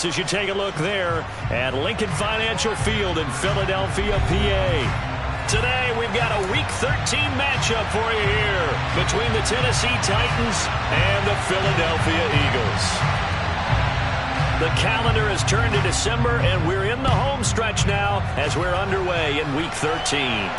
Sports as you take a look there at Lincoln Financial Field in Philadelphia, PA. Today, we've got a Week 13 matchup for you here between the Tennessee Titans and the Philadelphia Eagles. The calendar has turned to December, and we're in the home stretch now as we're underway in Week 13.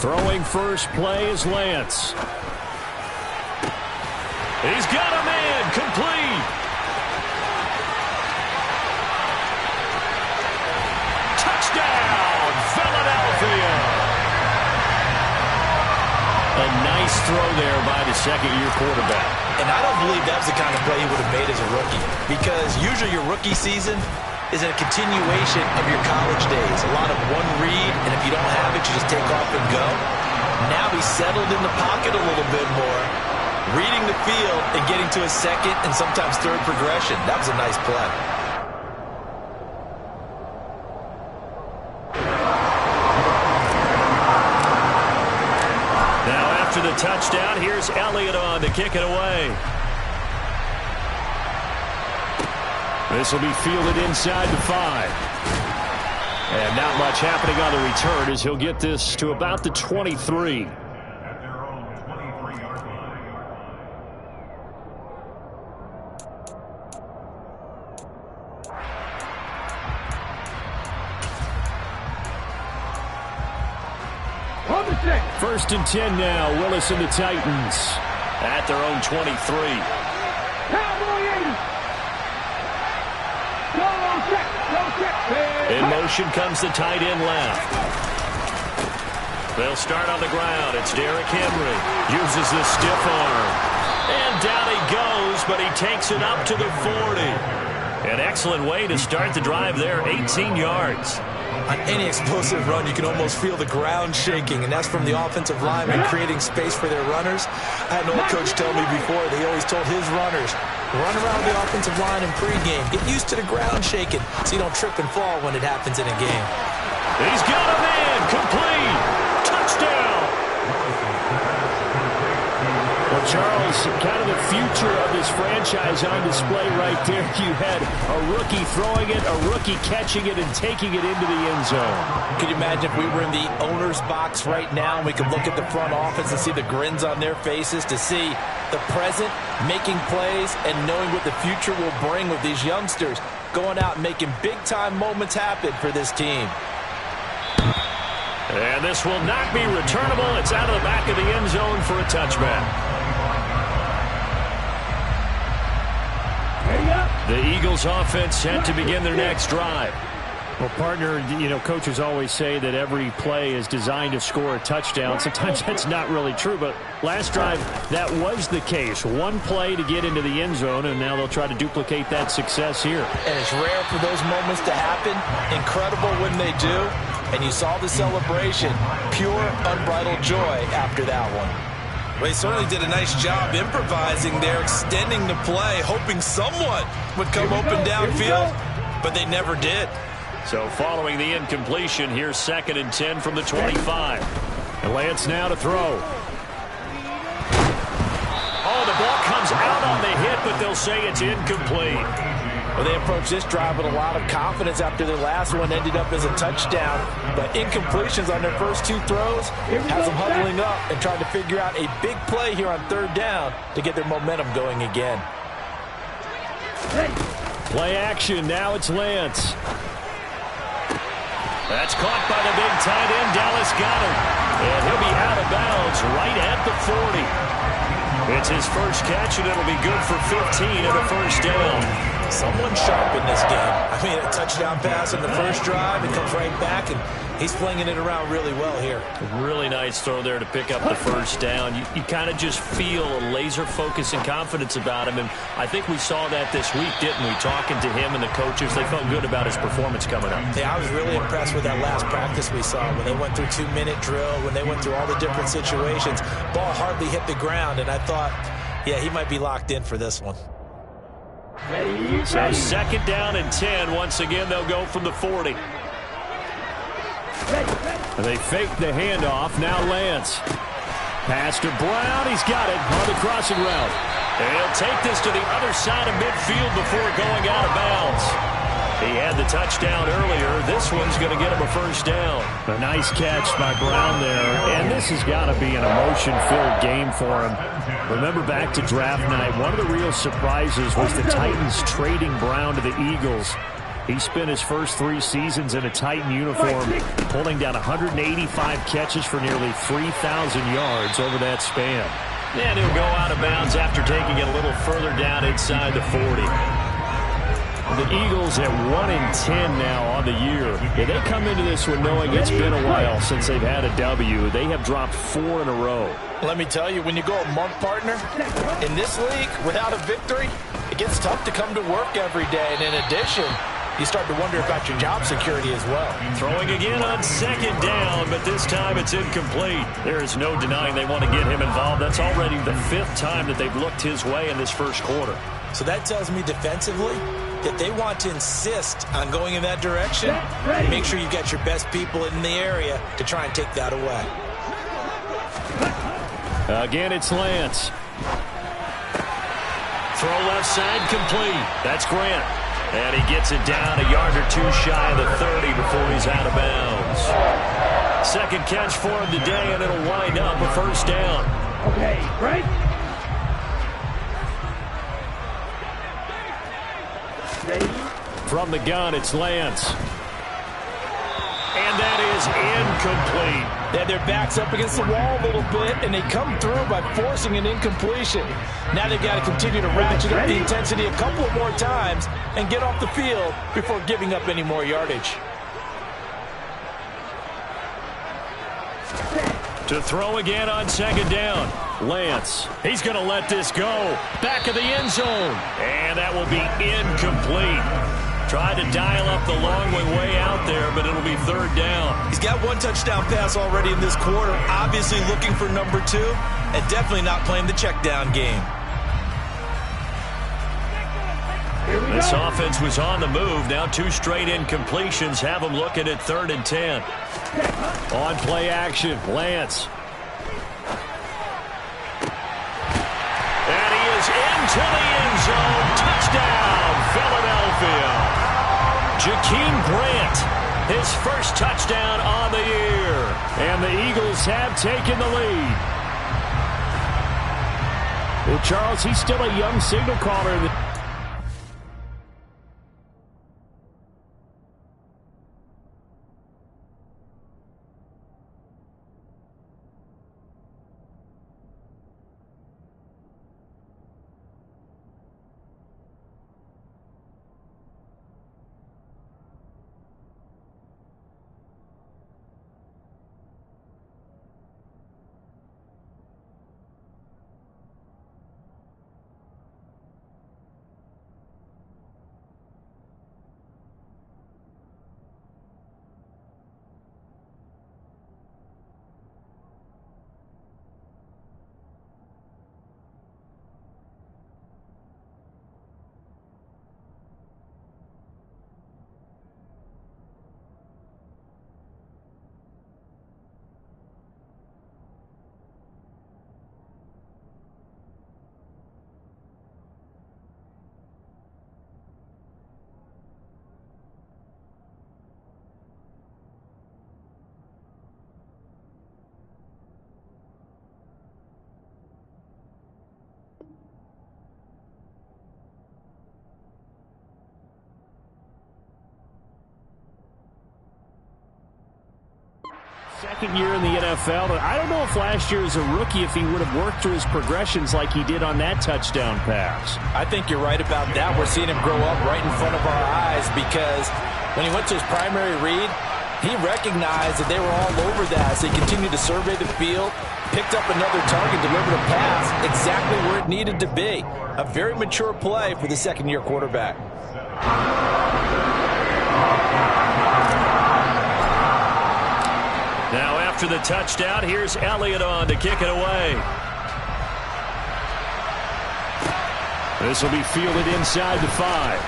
Throwing first play is Lance. He's got a man, complete. Touchdown, Philadelphia. A nice throw there by the second-year quarterback. And I don't believe that was the kind of play he would have made as a rookie, because usually your rookie season is a continuation of your college days. A lot of one read, and if you don't have it, you just take off and go. Now he's settled in the pocket a little bit more, reading the field and getting to a second and sometimes third progression. That was a nice play. Now after the touchdown, here's Elliott on to kick it away. This will be fielded inside the 5. And not much happening on the return as he'll get this to about the 23. First and 10 now. Willis and the Titans at their own 23. In motion comes the tight end left. They'll start on the ground. It's Derrick Henry. Uses the stiff arm. And down he goes, but he takes it up to the 40. An excellent way to start the drive there, 18 yards. On any explosive run, you can almost feel the ground shaking, and that's from the offensive linemen creating space for their runners. I had an old coach tell me before, they always told his runners, run around the offensive line in pregame. Get used to the ground shaking so you don't trip and fall when it happens in a game. He's got a man, complete. Touchdown. Well, Charles, kind of the future of this franchise on display right there. You had a rookie throwing it, a rookie catching it, and taking it into the end zone. Could you imagine if we were in the owner's box right now and we could look at the front office and see the grins on their faces, to see the present making plays and knowing what the future will bring with these youngsters going out and making big-time moments happen for this team. And this will not be returnable. It's out of the back of the end zone for a touchback. The Eagles offense set to begin their next drive. Well, partner, you know, coaches always say that every play is designed to score a touchdown. Sometimes that's not really true, but last drive, that was the case. One play to get into the end zone, and now they'll try to duplicate that success here. And it's rare for those moments to happen. Incredible when they do. And you saw the celebration. Pure, unbridled joy after that one. Well, he certainly did a nice job improvising there, extending the play, hoping someone would come open downfield, but they never did. So following the incompletion, here's 2nd and 10 from the 25. And Lance now to throw. Oh, the ball comes out on the hit, but they'll say it's incomplete. Well, they approached this drive with a lot of confidence after their last one ended up as a touchdown. But incompletions on their first two throws has them huddling up and trying to figure out a big play here on 3rd down to get their momentum going again. Play action. Now it's Lance. That's caught by the big tight end, Dallas Goedert. And he'll be out of bounds right at the 40. It's his first catch, and it'll be good for 15 and a first down. Someone sharp in this game. I mean, a touchdown pass on the first drive. It comes right back, and he's flinging it around really well here. Really nice throw there to pick up the first down. You kind of just feel a laser focus and confidence about him, and I think we saw that this week, didn't we? Talking to him and the coaches, they felt good about his performance coming up. Yeah, I was really impressed with that last practice we saw when they went through 2-minute drill, when they went through all the different situations. Ball hardly hit the ground, and I thought, yeah, he might be locked in for this one. So second down and 10. Once again, they'll go from the 40. They fake the handoff. Now Lance. Pass to Brown. He's got it on the crossing route. And he'll take this to the other side of midfield before going out of bounds. He had the touchdown earlier. This one's going to get him a first down. A nice catch by Brown there. And this has got to be an emotion-filled game for him. Remember back to draft night, one of the real surprises was the Titans trading Brown to the Eagles. He spent his first 3 seasons in a Titan uniform, pulling down 185 catches for nearly 3,000 yards over that span. And he'll go out of bounds after taking it a little further down inside the 40. The Eagles at 1-10 now on the year. Yeah, they come into this one knowing it's been a while since they've had a W. They have dropped 4 in a row. Let me tell you, when you go a month, partner, in this league, without a victory, it gets tough to come to work every day. And in addition, you start to wonder about your job security as well. Throwing again on second down, but this time it's incomplete. There is no denying they want to get him involved. That's already the 5th time that they've looked his way in this first quarter. So that tells me defensively that they want to insist on going in that direction and make sure you got your best people in the area to try and take that away. Again, it's Lance. Throw left side complete. That's Grant. And he gets it down a yard or 2 shy of the 30 before he's out of bounds. Second catch for him today, and it'll wind up a first down. Okay, right? From the gun, it's Lance. And that is incomplete. They had their backs up against the wall a little bit, and they come through by forcing an incompletion. Now they've got to continue to ratchet up the intensity a couple of more times and get off the field before giving up any more yardage. To throw again on second down. Lance. He's going to let this go. Back of the end zone. And that will be incomplete. Tried to dial up the long way out there, but it'll be third down. He's got 1 touchdown pass already in this quarter, obviously looking for number 2, and definitely not playing the check down game. This offense was on the move. Now 2 straight incompletions have them looking at 3rd and 10. On play action, Lance. And he is into the end zone. Touchdown, Philadelphia. Jakeem Grant, his first touchdown on the year. And the Eagles have taken the lead. Well, Charles, he's still a young signal caller. second year in the NFL, but I don't know if last year as a rookie if he would have worked through his progressions like he did on that touchdown pass. I think you're right about that. We're seeing him grow up right in front of our eyes because when he went to his primary read, he recognized that they were all over that. So he continued to survey the field, picked up another target, delivered a pass exactly where it needed to be. A very mature play for the second-year quarterback. Now after the touchdown, here's Elliott on to kick it away. This will be fielded inside the 5.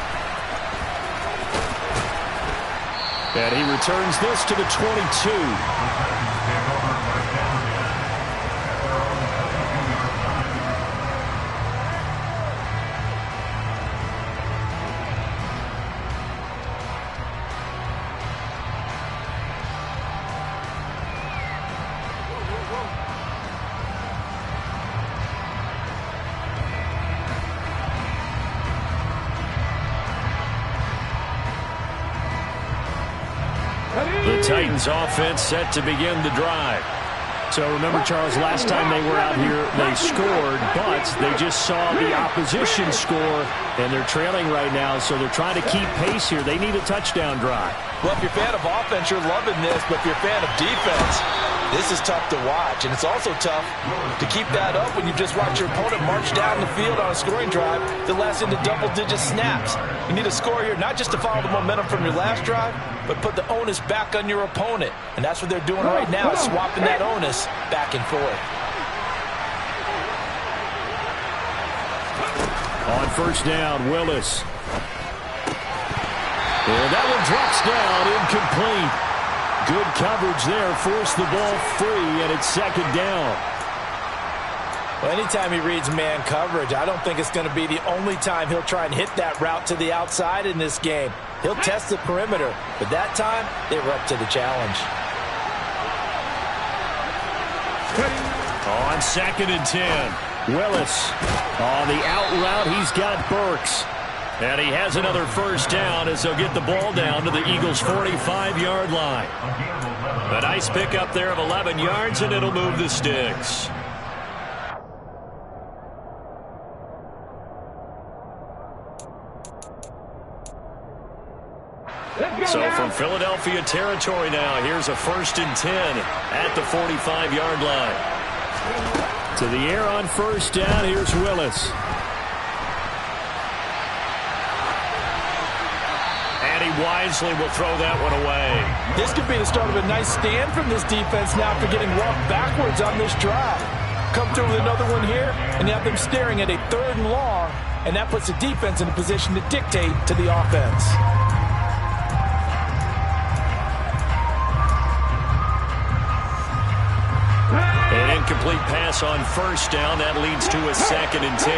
And he returns this to the 22. The Titans offense set to begin the drive. So remember, Charles, last time they were out here, they scored, but they just saw the opposition score, and they're trailing right now, so they're trying to keep pace here. They need a touchdown drive. Well, if you're a fan of offense, you're loving this, but if you're a fan of defense, this is tough to watch, and it's also tough to keep that up when you just watch your opponent march down the field on a scoring drive that lasts into double-digit snaps. You need a score here, not just to follow the momentum from your last drive, but put the onus back on your opponent. And that's what they're doing right now, swapping that onus back and forth. On first down, Willis. And that one drops down, incomplete. Good coverage there, forced the ball free, and it's second down. Well, anytime he reads man coverage, I don't think it's going to be the only time he'll try and hit that route to the outside in this game. He'll test the perimeter, but that time, they were up to the challenge. On second and 10. Willis on the out route, he's got Burks. And he has another first down as they'll get the ball down to the Eagles' 45-yard line. A nice pickup there of 11 yards, and it'll move the sticks. So from Philadelphia territory now, here's a first and 10 at the 45-yard line. To the air on first down, here's Willis. And he wisely will throw that one away. This could be the start of a nice stand from this defense now for getting walked backwards on this drive. Come through with another one here, and have them staring at a 3rd and long, and that puts the defense in a position to dictate to the offense. An incomplete pass on first down. That leads to a second and 10.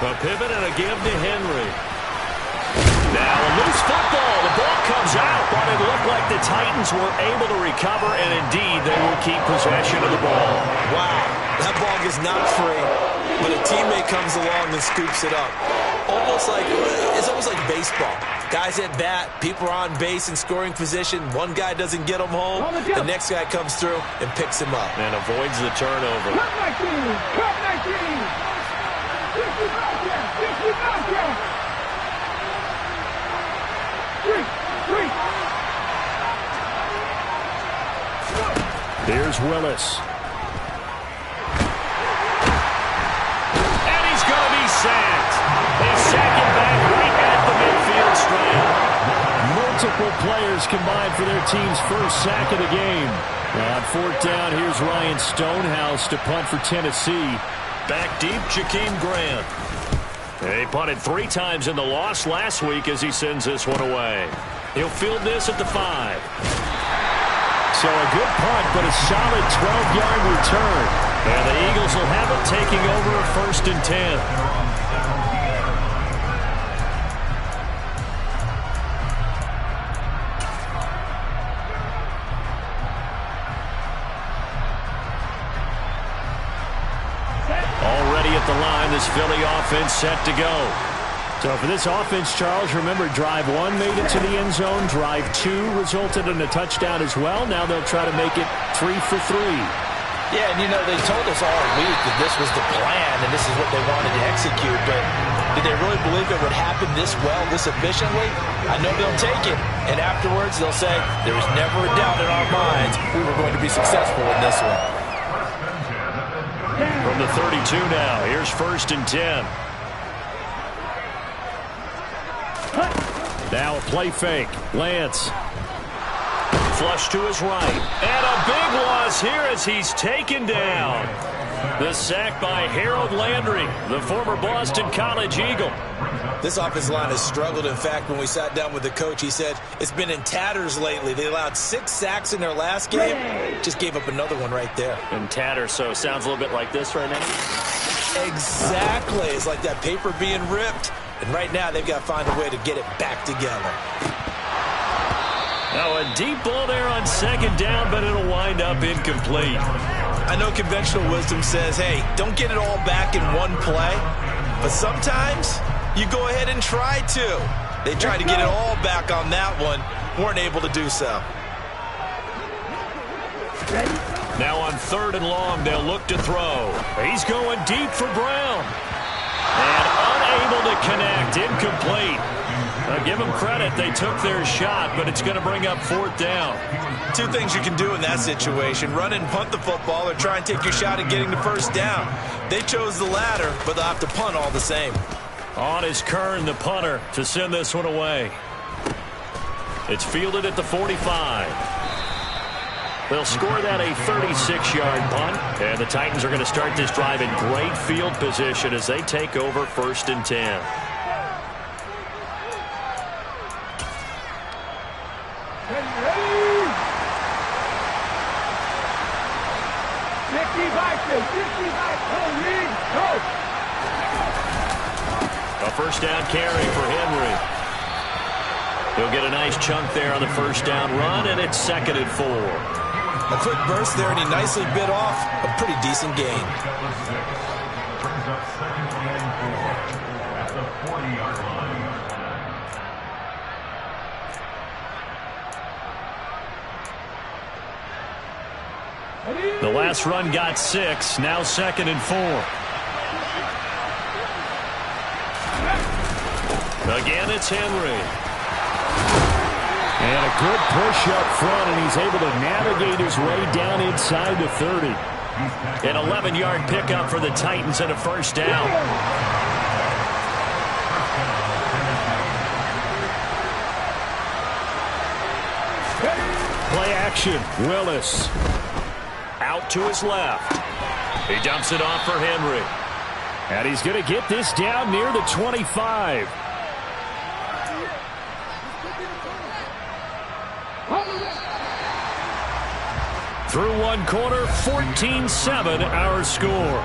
A pivot and a give to Henry. Now a loose football. The ball comes out, but it looked like the Titans were able to recover, and indeed they will keep possession of the ball. Wow, that ball gets knocked free, but a teammate comes along and scoops it up. It's almost like baseball. Guys at bat, people are on base in scoring position. One guy doesn't get him home. The next guy comes through and picks him up. And avoids the turnover. Here's Willis. And he's going to be sacked. They sack him back right at the midfield strand. Multiple players combined for their team's first sack of the game. On fourth down, here's Ryan Stonehouse to punt for Tennessee. Back deep, Jakeem Grant. He punted 3 times in the loss last week as he sends this one away. He'll field this at the 5. So a good punt, but a solid 12-yard return. And the Eagles will have it, taking over a first and 10. Already at the line, this Philly offense set to go. So for this offense, Charles, remember, drive 1 made it to the end zone. Drive 2 resulted in a touchdown as well. Now they'll try to make it 3 for 3. Yeah, and, they told us all week that this was the plan and this is what they wanted to execute. But did they really believe it would happen this well, this efficiently? I know they'll take it. And afterwards, they'll say, there was never a doubt in our minds we were going to be successful in this one. From the 32 now, here's 1st and 10. Now a play fake. Lance. Flush to his right. And a big loss here as he's taken down. The sack by Harold Landry, the former Boston College Eagle. This offensive line has struggled. In fact, when we sat down with the coach, he said it's been in tatters lately. They allowed 6 sacks in their last game. Just gave up another one right there. In tatters, so it sounds a little bit like this right now. Exactly. It's like that paper being ripped. And right now, they've got to find a way to get it back together. Now a deep ball there on 2nd down, but it'll wind up incomplete. I know conventional wisdom says, hey, don't get it all back in one play. But sometimes you go ahead and try to. They tried to get it all back on that one. Weren't able to do so. Now on 3rd and long, they'll look to throw. He's going deep for Brown. And unable to connect. Incomplete. Give them credit. They took their shot, but it's going to bring up 4th down. 2 things you can do in that situation. Run and punt the football or try and take your shot at getting the 1st down. They chose the latter, but they'll have to punt all the same. On is Kern, the punter, to send this one away. It's fielded at the 45. They'll score that a 36-yard punt. And the Titans are going to start this drive in great field position as they take over 1st and 10. A 1st down carry for Henry. He'll get a nice chunk there on the 1st down run, and it's 2nd and 4. A quick burst there, and he nicely bit off a pretty decent gain. The last run got 6, now 2nd and 4. Again, it's Henry. And a good push up front, and he's able to navigate his way down inside the 30. An 11-yard pickup for the Titans and a 1st down. Play action. Willis. Out to his left. He dumps it off for Henry. And he's going to get this down near the 25. Through 1 quarter, 14-7 our score.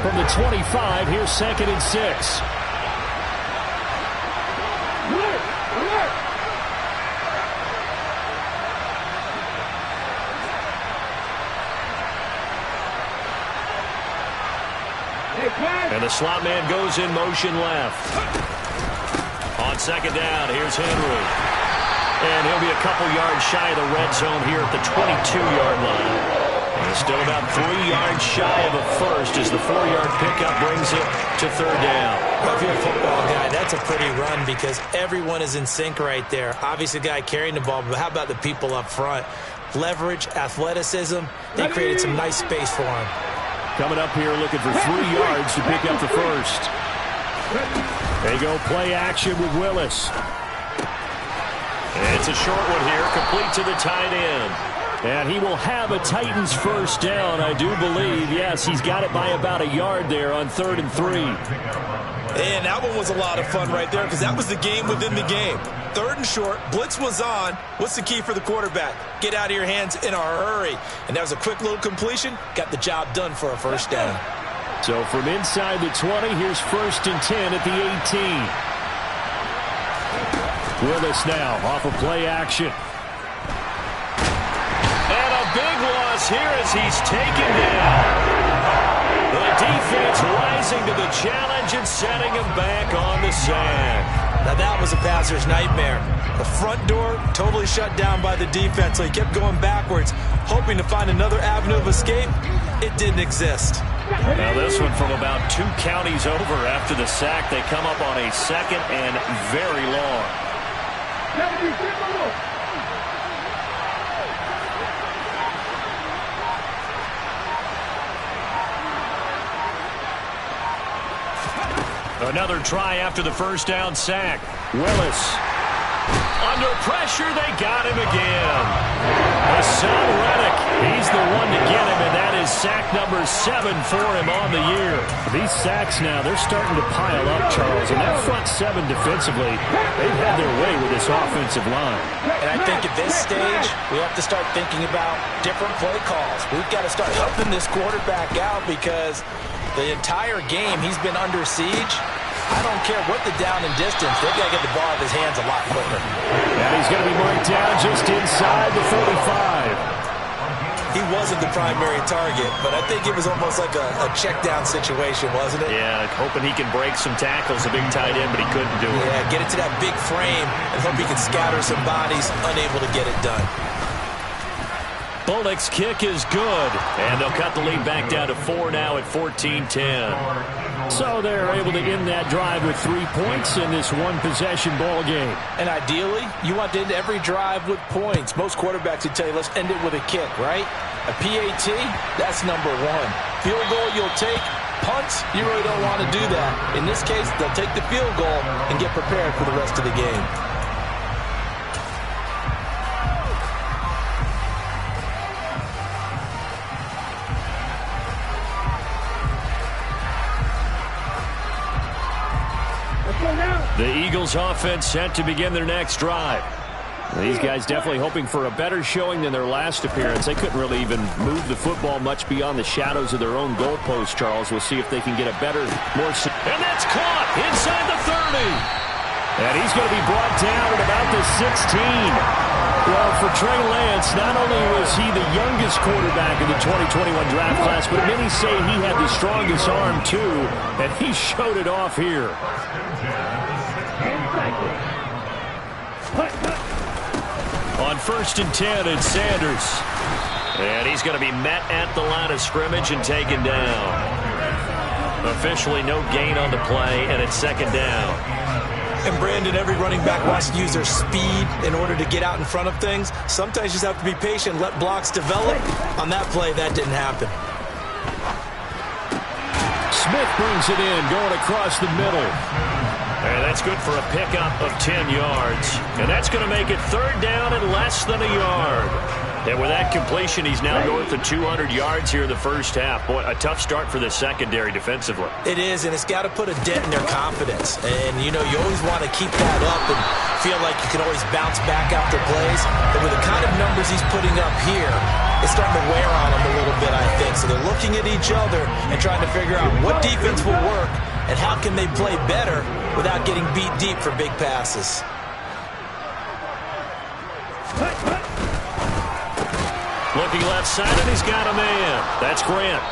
From the 25, here's 2nd and 6. And the slot man goes in motion left. On 2nd down, here's Henry. And he'll be a couple yards shy of the red zone here at the 22-yard line. And still about 3 yards shy of a first as the 4-yard pickup brings it to 3rd down. Well, if you're a football guy, that's a pretty run because everyone is in sync right there. Obviously, the guy carrying the ball, but how about the people up front? Leverage, athleticism, they created some nice space for him. Coming up here looking for 3 yards to pick up the first. They go play action with Willis. It's a short one here, complete to the tight end. And he will have a Titans 1st down, I do believe. Yes, he's got it by about a yard there on 3rd and 3. And that one was a lot of fun right there because that was the game within the game. 3rd and short, blitz was on. What's the key for the quarterback? Get out of your hands in a hurry. And that was a quick little completion. Got the job done for a 1st down. So from inside the 20, here's 1st and 10 at the 18. Willis now off of play action. And here as he's taken down. The defense rising to the challenge and setting him back on the sack. Now that was a passer's nightmare. The front door totally shut down by the defense, so he kept going backwards, hoping to find another avenue of escape. It didn't exist. Now this one from about 2 counties over after the sack. They come up on a 2nd and very long. Another try after the first down sack. Willis. Under pressure, they got him again. Hassan Reddick, he's the one to get him, and that is sack number 7 for him on the year. These sacks now, they're starting to pile up, Charles, and that front 7 defensively, they've had their way with this offensive line. And I think at this stage, we have to start thinking about different play calls. We've got to start helping this quarterback out because the entire game he's been under siege. I don't care what the down and distance. They've got to get the ball out of his hands a lot quicker. And he's going to be marked down just inside the 45. He wasn't the primary target, but I think it was almost like a check down situation, wasn't it? Yeah, hoping he can break some tackles, a big tight end, but he couldn't do it. Yeah, get it to that big frame and hope he can scatter some bodies, unable to get it done. Bullock's kick is good, and they'll cut the lead back down to 4 now at 14-10. So they're able to end that drive with 3 points in this one-possession ball game. And ideally, you want to end every drive with points. Most quarterbacks would tell you, let's end it with a kick, right? A PAT, that's number 1. Field goal you'll take. Punts, you really don't want to do that. In this case, they'll take the field goal and get prepared for the rest of the game. The Eagles offense set to begin their next drive. These guys definitely hoping for a better showing than their last appearance. They couldn't really even move the football much beyond the shadows of their own goalpost, Charles. We'll see if they can get a better, more... And that's caught inside the 30. And he's going to be brought down at about the 16. Well, for Trey Lance, not only was he the youngest quarterback in the 2021 draft class, but many say he had the strongest arm, too, and he showed it off here. On 1st and 10, it's Sanders. And he's going to be met at the line of scrimmage and taken down. Officially no gain on the play, and it's 2nd down. And Brandon, every running back wants to use their speed in order to get out in front of things. Sometimes you just have to be patient, let blocks develop. On that play, that didn't happen. Smith brings it in, going across the middle. And that's good for a pickup of 10 yards. And that's going to make it 3rd down and less than a yard. And with that completion, he's now north of 200 yards here in the first half. Boy, a tough start for the secondary defensively. It is, and it's got to put a dent in their confidence. And, you know, you always want to keep that up and feel like you can always bounce back after plays. But with the kind of numbers he's putting up here, it's starting to wear on them a little bit, I think. So they're looking at each other and trying to figure out what defense will work and how can they play better without getting beat deep for big passes. Looking left side, and he's got a man. That's Grant.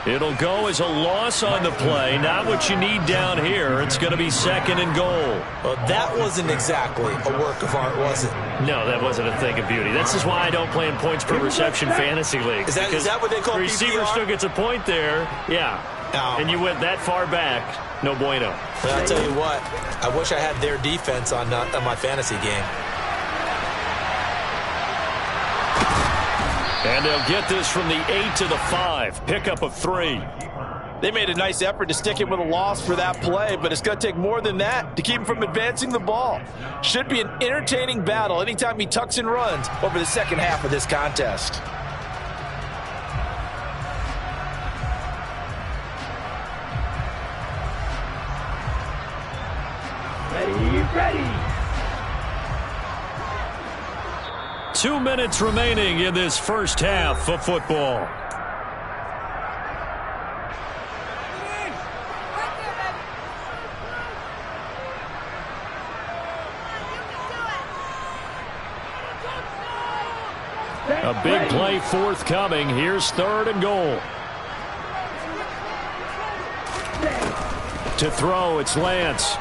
It'll go as a loss on the play. Not what you need down here. It's going to be 2nd and goal. Well, that wasn't exactly a work of art, was it? No, that wasn't a thing of beauty. This is why I don't play in points per reception fantasy leagues. Is that what they call the receiver PPR? still gets a point there. Yeah. Oh. And you went that far back. No bueno. But I'll tell you what, I wish I had their defense on my fantasy game. And they'll get this from the 8 to the 5. Pickup of 3. They made a nice effort to stick it with a loss for that play, but it's going to take more than that to keep him from advancing the ball. Should be an entertaining battle anytime he tucks and runs over the second half of this contest. Ready. 2 minutes remaining in this first half of football. A a big play forthcoming. Here's 3rd and goal. To throw, it's Lance.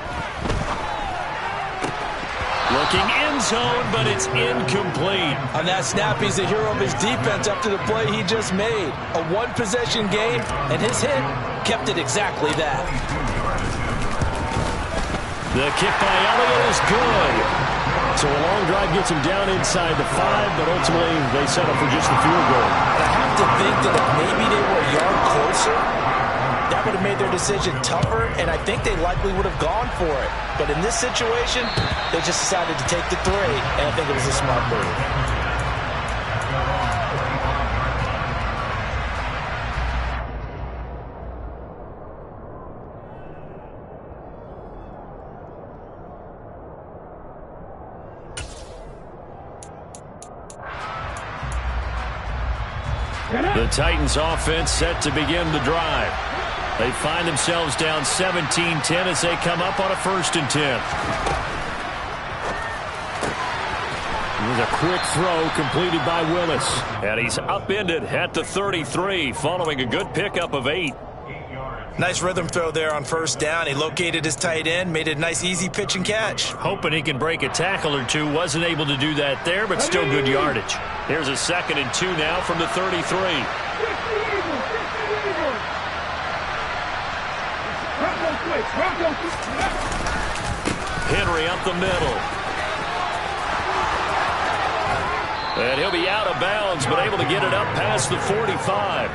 Looking end zone, but it's incomplete. On that snap, he's the hero of his defense after the play he just made. A one-possession game, and his hit kept it exactly that. The kick by Elliott is good. So a long drive gets him down inside the 5, but ultimately they settle for just the field goal. And I have to think that if maybe they were a yard closer, that would have made their decision tougher, and I think they likely would have gone for it. But in this situation, they just decided to take the 3, and I think it was a smart move. The Titans offense set to begin the drive. They find themselves down 17-10 as they come up on a 1st and 10. With a quick throw completed by Willis. And he's upended at the 33 following a good pickup of 8. Nice rhythm throw there on 1st down. He located his tight end, made it a nice easy pitch and catch. Hoping he can break a tackle or two. Wasn't able to do that there, but still good yardage. Here's a 2nd and 2 now from the 33. Henry up the middle. And he'll be out of bounds, but able to get it up past the 45.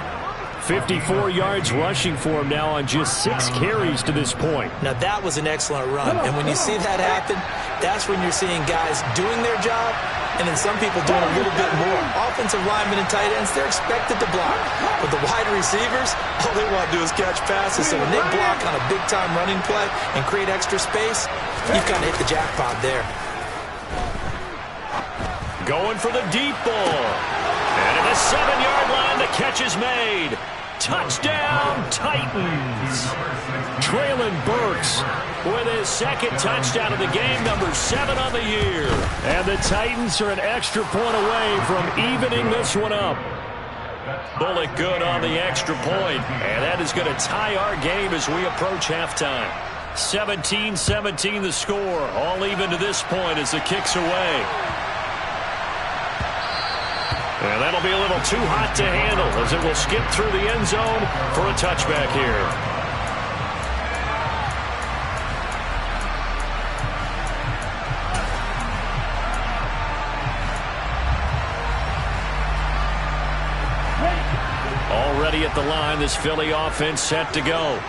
54 yards rushing for him now on just 6 carries to this point. Now that was an excellent run, and when you see that happen, that's when you're seeing guys doing their job, and then some people doing a little bit more. Offensive linemen and tight ends, they're expected to block. But the wide receivers, all they want to do is catch passes. So when they block on a big-time running play and create extra space, you've kind of hit the jackpot there. Going for the deep ball. And at the 7-yard line, the catch is made. Touchdown, Titans. Traylon Burks with his 2nd touchdown of the game, number 7 on the year. And the Titans are an extra point away from evening this one up. Bullock good on the extra point, and that is going to tie our game as we approach halftime. 17-17 the score, all even to this point as the kick's away. And that'll be a little too hot to handle as it will skip through the end zone for a touchback here. Already at the line, this Philly offense set to go.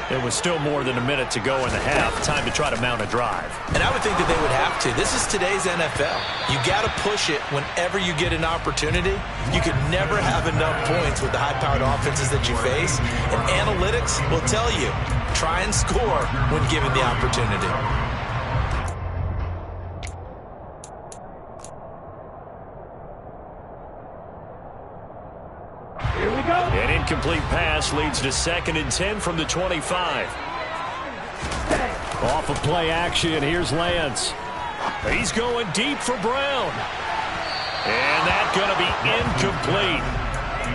There was still more than a minute to go in the half. Time to try to mount a drive. And I would think that they would have to. This is today's NFL. You got to push it whenever you get an opportunity. You could never have enough points with the high-powered offenses that you face. And analytics will tell you, try and score when given the opportunity. An incomplete pass leads to 2nd and 10 from the 25. Off of play action, here's Lance. He's going deep for Brown. And that's going to be incomplete.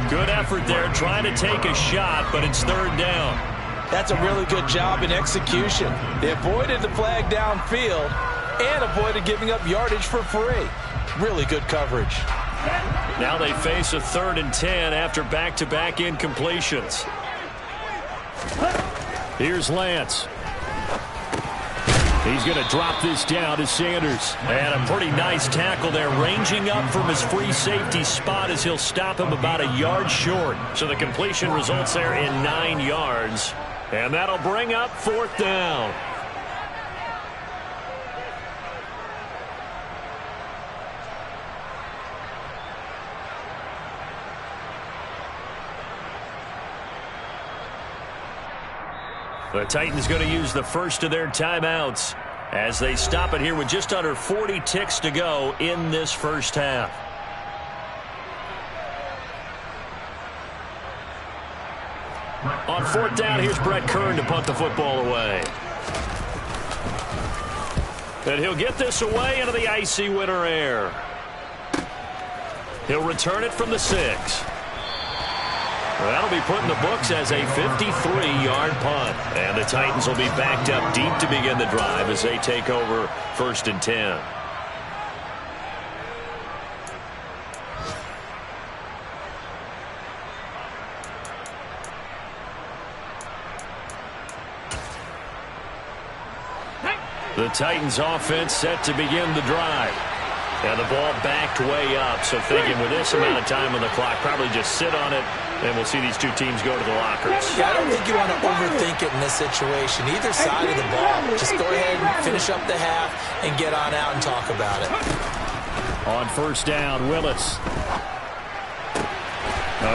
Good effort there trying to take a shot, but it's 3rd down. That's a really good job in execution. They avoided the flag downfield and avoided giving up yardage for free. Really good coverage. Now they face a 3rd and 10 after back-to-back incompletions. Here's Lance. He's going to drop this down to Sanders. And a pretty nice tackle there, ranging up from his free safety spot as he'll stop him about a yard short. So the completion results there in 9 yards. And that'll bring up 4th down. The Titans going to use the first of their timeouts as they stop it here with just under 40 ticks to go in this first half. On 4th down, here's Brett Kern to punt the football away. And he'll get this away into the icy winter air. He'll return it from the 6. That'll be put in the books as a 53-yard punt. And the Titans will be backed up deep to begin the drive as they take over 1st and 10. The Titans offense set to begin the drive. And the ball backed way up. So thinking with this amount of time on the clock, probably just sit on it, and we'll see these two teams go to the lockers. Yeah, I don't think you want to overthink it in this situation. Either side of the ball. Just go ahead and finish up the half and get on out and talk about it. On 1st down, Willis.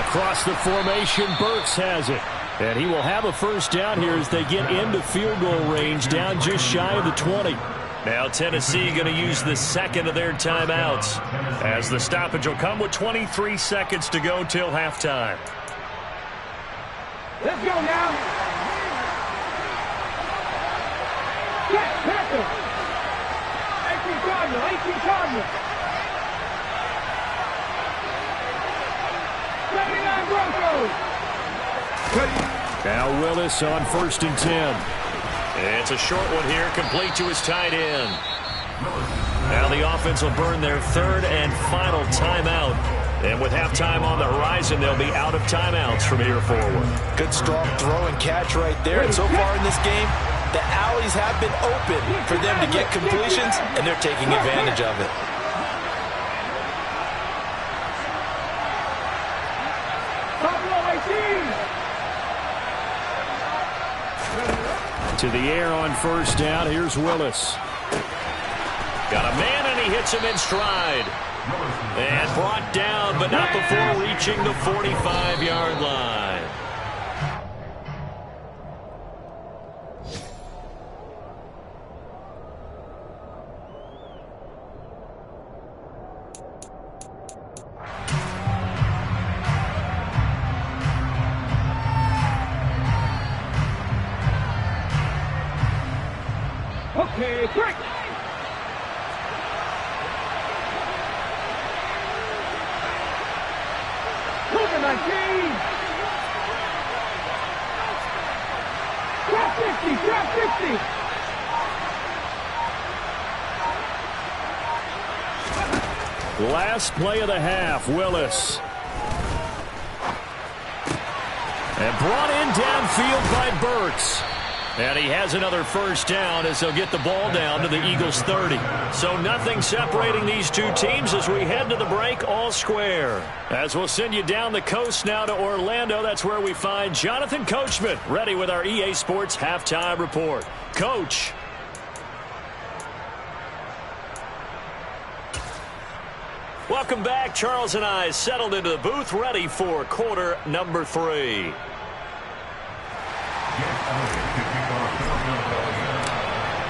Across the formation, Burks has it. And he will have a 1st down here as they get into field goal range, down just shy of the 20. Now Tennessee going to use the 2nd of their timeouts, as the stoppage will come with 23 seconds to go till halftime. Let's go now. Get Panther. 18 Cardinal. 79 Broncos. Now Willis on 1st and 10. It's a short one here, complete to his tight end. Now the offense will burn their 3rd and final timeout. And with halftime on the horizon, they'll be out of timeouts from here forward. Good strong throw and catch right there. And so far in this game, the alleys have been open for them to get completions, and they're taking advantage of it. To the air on 1st down. Here's Willis. Got a man, and he hits him in stride. And brought down, but not before reaching the 45-yard line. Okay, quick. Over 19. Drop 50, drop 50. Last play of the half, Willis. And brought in downfield by Burks. And he has another 1st down as they'll get the ball down to the Eagles' 30. So nothing separating these two teams as we head to the break, all square. As we'll send you down the coast now to Orlando, that's where we find Jonathan Coachman, ready with our EA Sports Halftime Report. Coach. Welcome back. Charles and I settled into the booth, ready for quarter number 3.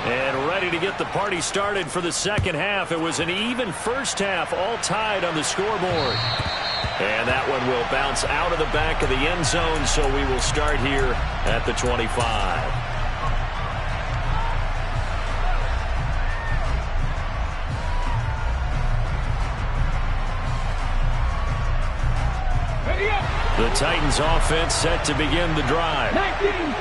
And ready to get the party started for the 2nd half. It was an even 1st half, all tied on the scoreboard. And that one will bounce out of the back of the end zone, so we will start here at the 25. The Titans offense set to begin the drive.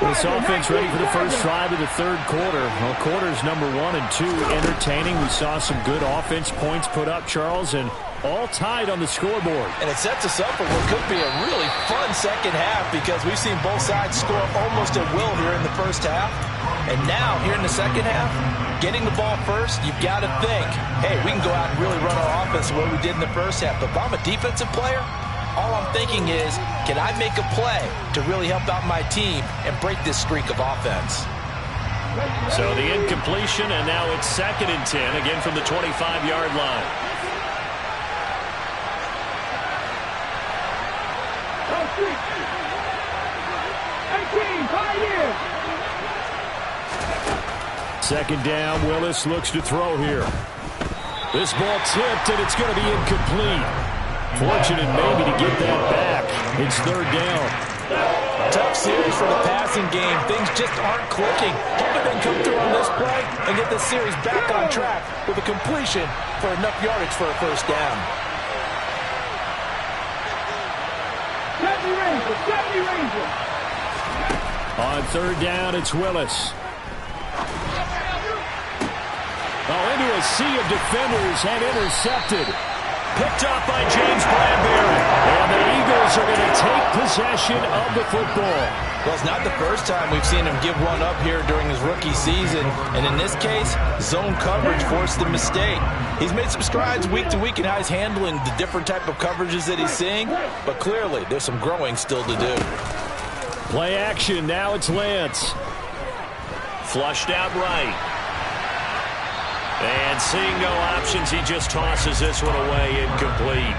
This offense ready for the first drive of the 3rd quarter. Well, quarters number 1 and 2 entertaining. We saw some good offense points put up, Charles, and all tied on the scoreboard. And it sets us up for what could be a really fun 2nd half, because we've seen both sides score almost at will here in the 1st half. And now, here in the 2nd half, getting the ball first, you've got to think, hey, we can go out and really run our offense the way we did in the 1st half. But if I'm a defensive player, all I'm thinking is, can I make a play to really help out my team and break this streak of offense? So the incompletion, and now it's 2nd and 10, again from the 25-yard line. Second down, Willis looks to throw here. This ball tipped, and it's going to be incomplete. Fortunate maybe to get that back. It's 3rd down. Tough series for the passing game. Things just aren't clicking. Hoping they can come through on this play and get this series back on track with a completion for enough yardage for a 1st down. The 70 Rangers. On third down, it's Willis. Oh, into a sea of defenders and intercepted. Picked up by James Bradbury. And the Eagles are going to take possession of the football. Well, it's not the first time we've seen him give one up here during his rookie season. And in this case, zone coverage forced the mistake. He's made some strides week to week in how he's handling the different type of coverages that he's seeing. But clearly, there's some growing still to do. Play action. Now it's Lance. Flushed out right. And seeing no options, he just tosses this one away, incomplete.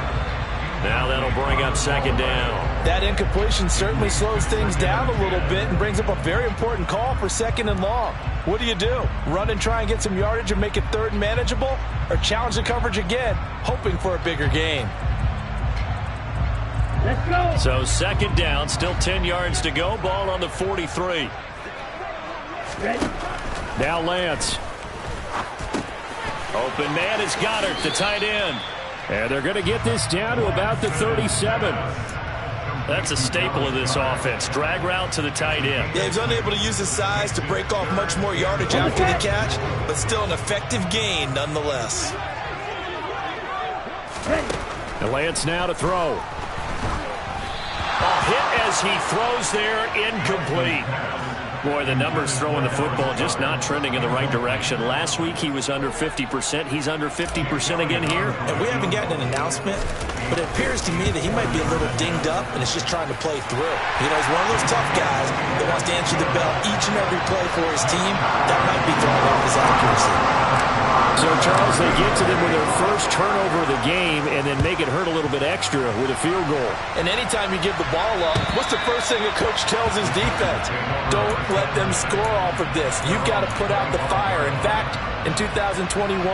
Now that'll bring up second down. That incompletion certainly slows things down a little bit and brings up a very important call for second and long. What do? Run and try and get some yardage and make it third and manageable? Or challenge the coverage again, hoping for a bigger gain? Let's go. So second down, still 10 yards to go. Ball on the 43. Now Lance. Open man is Goddard, the tight end. And they're going to get this down to about the 37. That's a staple of this offense. Drag route to the tight end. Yeah, he's unable to use his size to break off much more yardage after the catch, but still an effective gain nonetheless. And Lance now to throw. A hit as he throws there, incomplete. Boy, the numbers throwing the football just not trending in the right direction. Last week he was under 50%. He's under 50% again here. And we haven't gotten an announcement, but it appears to me that he might be a little dinged up and is just trying to play through. You know, he's one of those tough guys that wants to answer the bell each and every play for his team. That might be throwing off his accuracy. So, Charles, they get to them with their first turnover of the game and then make it hurt a little bit extra with a field goal. And anytime you give the ball up, what's the first thing a coach tells his defense? Don't let them score off of this. You've got to put out the fire. In fact, in 2021,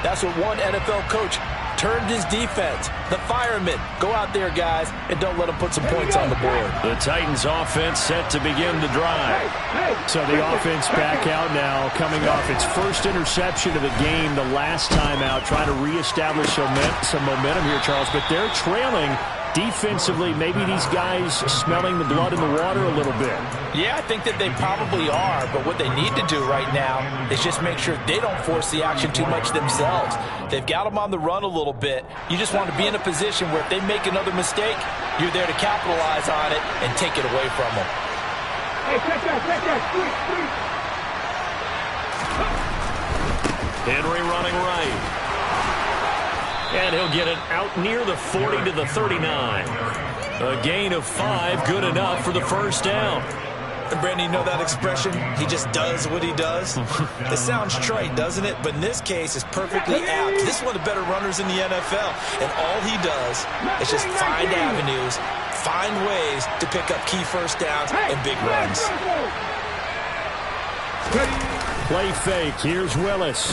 that's what one NFL coach turned his defense. The firemen. Go out there, guys, and don't let them put some points on the board. The Titans offense set to begin the drive. So the offense back out now, coming off its first interception of the game the last time out, trying to reestablish some momentum here, Charles. But they're trailing defensively. Maybe these guys smelling the blood in the water a little bit. Yeah, I think that they probably are, but what they need to do right now is just make sure they don't force the action too much themselves. They've got them on the run a little bit. You just want to be in a position where if they make another mistake, you're there to capitalize on it and take it away from them. Hey, check that. Henry running right. And he'll get it out near the 40 to the 39. A gain of 5, good enough for the first down. And Brandon, you know that expression? He just does what he does. It sounds trite, doesn't it? But in this case, it's perfectly apt. This is one of the better runners in the NFL. And all he does is just find avenues, find ways to pick up key first downs and big runs. Play fake. Here's Willis.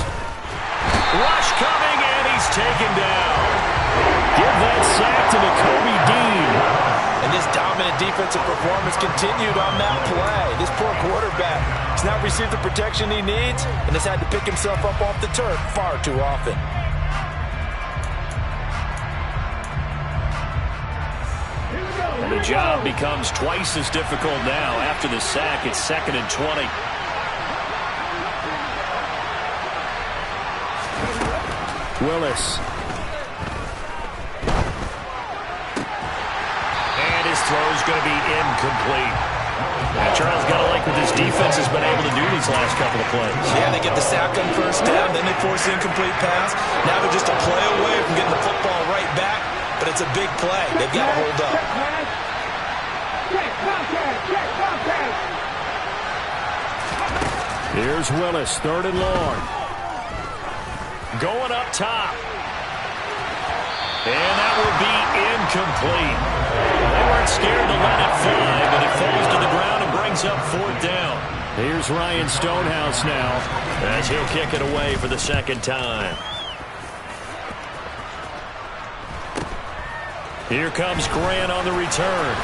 Rush coming, and he's taken down. Give that sack to Nakobe Dean. And this dominant defensive performance continued on that play. This poor quarterback has not received the protection he needs and has had to pick himself up off the turf far too often. And the job becomes twice as difficult now. After the sack, it's 2nd and 20. Willis. And his throw's going to be incomplete. Now, Charles, got to like what this defense has been able to do these last couple of plays. Yeah, they get the sack on first down, then they force the incomplete pass. Now they're just a play away from getting the football right back, but it's a big play. They've got to hold up. Here's Willis, 3rd and long. Going up top. And that will be incomplete. They weren't scared to let it fly, but it falls to the ground and brings up 4th down. Here's Ryan Stonehouse now, as he'll kick it away for the 2nd time. Here comes Grant on the return.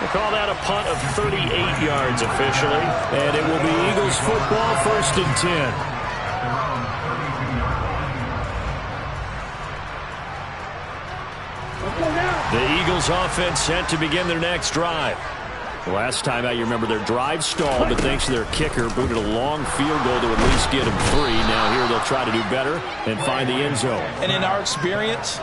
They call that a punt of 38 yards officially. And it will be Eagles football, 1st and 10. Let's go now. The Eagles offense set to begin their next drive. Last time out, you remember their drive stalled, but thanks to their kicker, booted a long field goal to at least get them 3. Now here they'll try to do better and find the end zone. And in our experience,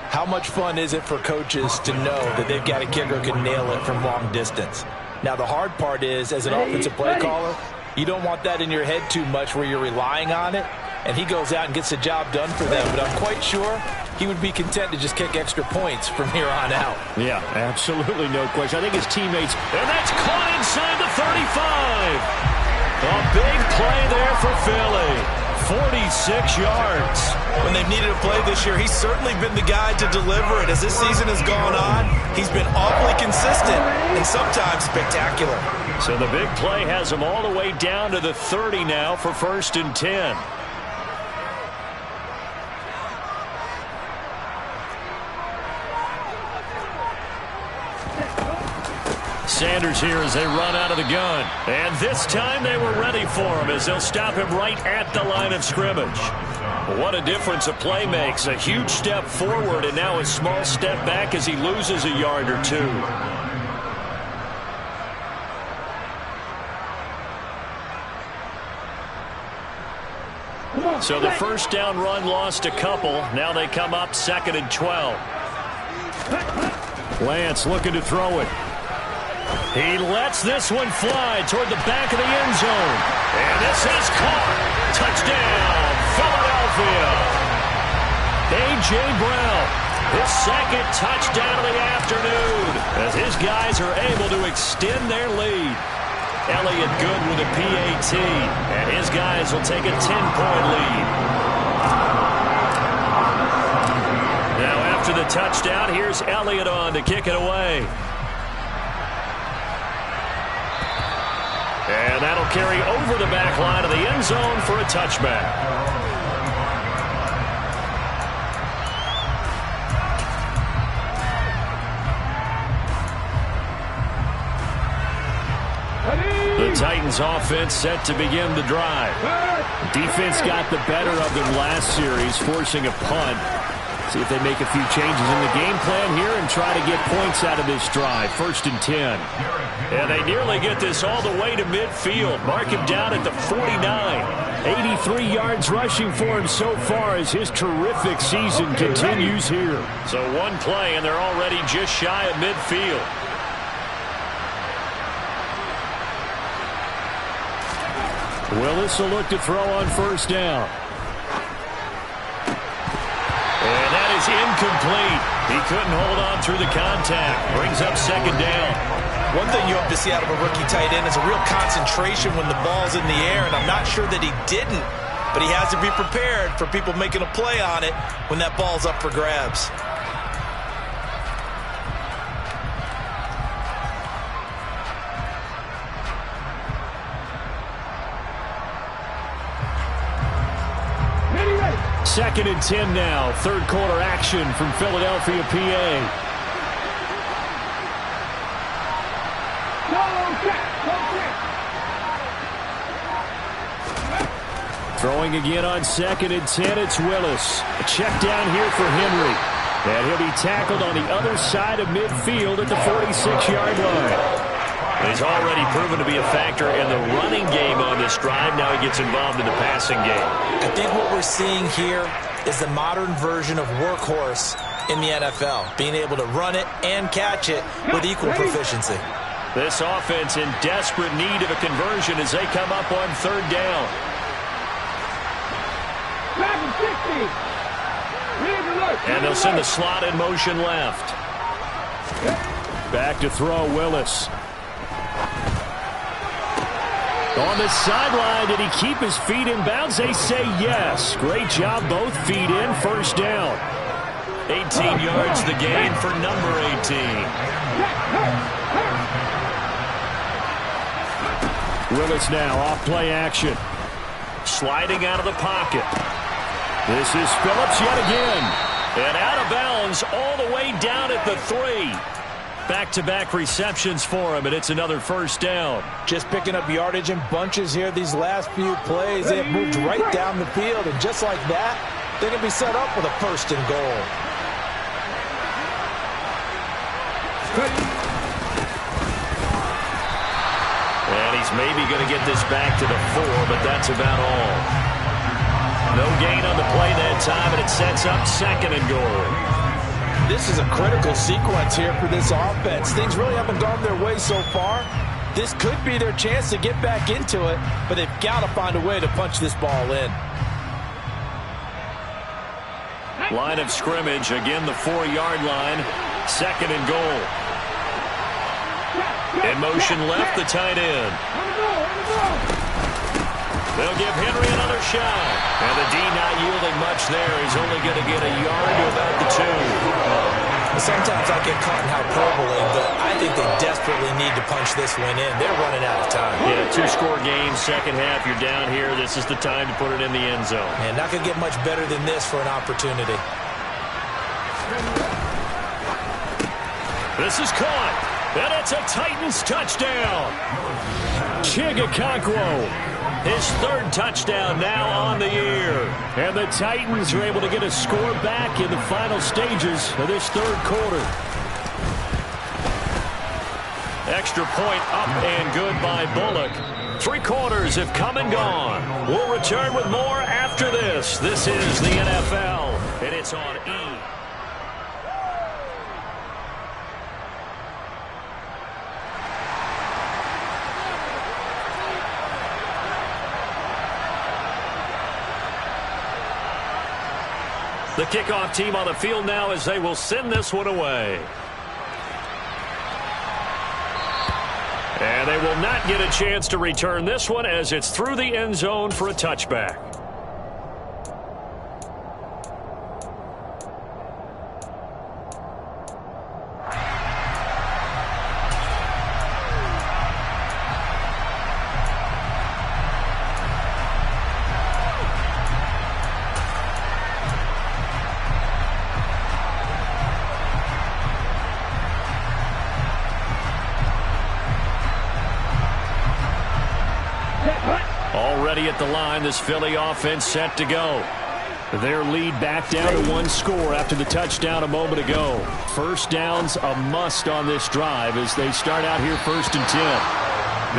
how much fun is it for coaches to know that they've got a kicker who can nail it from long distance? Now, the hard part is, as an offensive play caller, you don't want that in your head too much where you're relying on it, and he goes out and gets the job done for them. But I'm quite sure he would be content to just kick extra points from here on out. Yeah, absolutely no question. I think his teammates... And that's caught inside the 35. A big play there for Philly. 46 yards. When they've needed a play this year, he's certainly been the guy to deliver it. As this season has gone on, he's been awfully consistent and sometimes spectacular. So the big play has him all the way down to the 30 now for 1st and 10. Sanders here as they run out of the gun. And this time they were ready for him as they'll stop him right at the line of scrimmage. What a difference a play makes. A huge step forward and now a small step back as he loses a yard or 2. So the first down run lost a couple. Now they come up 2nd and 12. Lance looking to throw it. He lets this one fly toward the back of the end zone. And this is caught. Touchdown, Philadelphia. A.J. Brown, his 2nd touchdown of the afternoon, as his guys are able to extend their lead. Elliott good with a PAT, and his guys will take a 10-point lead. Now after the touchdown, here's Elliott on to kick it away. And that'll carry over the back line of the end zone for a touchback. The Titans offense set to begin the drive. Defense got the better of them last series, forcing a punt. See if they make a few changes in the game plan here and try to get points out of this drive. 1st and 10. And they nearly get this all the way to midfield. Mark him down at the 49. 83 yards rushing for him so far as his terrific season continues here. So one play and they're already just shy of midfield. Willis will look to throw on 1st down. And that is incomplete. He couldn't hold on through the contact. Brings up 2nd down. One thing you hope to see out of a rookie tight end is a real concentration when the ball's in the air, and I'm not sure that he didn't, but he has to be prepared for people making a play on it when that ball's up for grabs. Second and 10 now. 3rd quarter action from Philadelphia, PA. Throwing again on 2nd and 10, it's Willis. A check down here for Henry. And he'll be tackled on the other side of midfield at the 46-yard line. He's already proven to be a factor in the running game on this drive. Now he gets involved in the passing game. I think what we're seeing here is the modern version of workhorse in the NFL, being able to run it and catch it with equal proficiency. This offense in desperate need of a conversion as they come up on 3rd down. And they'll send the slot in motion left. Back to throw, Willis. On the sideline, did he keep his feet in bounds? They say yes. Great job, both feet in, 1st down. 18 yards the gain for number 18. Willis now off play action. Sliding out of the pocket. This is Phillips yet again. And out of bounds all the way down at the 3. Back-to-back receptions for him, and it's another 1st down. Just picking up yardage in bunches here these last few plays. They have moved right down the field, and just like that, they can be set up with a 1st and goal. And he's maybe going to get this back to the 4, but that's about all. No gain on the play that time, and it sets up 2nd and goal. This is a critical sequence here for this offense. Things really haven't gone their way so far. This could be their chance to get back into it, but they've got to find a way to punch this ball in. Line of scrimmage, again the 4-yard line, 2nd and goal. In motion left, the tight end. They'll give Henry another shot. And the D not yielding much there. He's only going to get a yard to about the 2. Sometimes I get caught in hyperbole, but I think they desperately need to punch this one in. They're running out of time. Yeah, 2-score game, second half. You're down here. This is the time to put it in the end zone. And not going to get much better than this for an opportunity. This is caught. And it's a Titans touchdown. Chigakonkwo, his 3rd touchdown now on the year. And the Titans are able to get a score back in the final stages of this 3rd quarter. Extra point up and good by Bullock. 3 quarters have come and gone. We'll return with more after this. This is the NFL, and it's on E! The kickoff team on the field now as they will send this one away. And they will not get a chance to return this one as it's through the end zone for a touchback. Already at the line, this Philly offense set to go. Their lead back down to 1 score after the touchdown a moment ago. First down's a must on this drive as they start out here 1st and 10.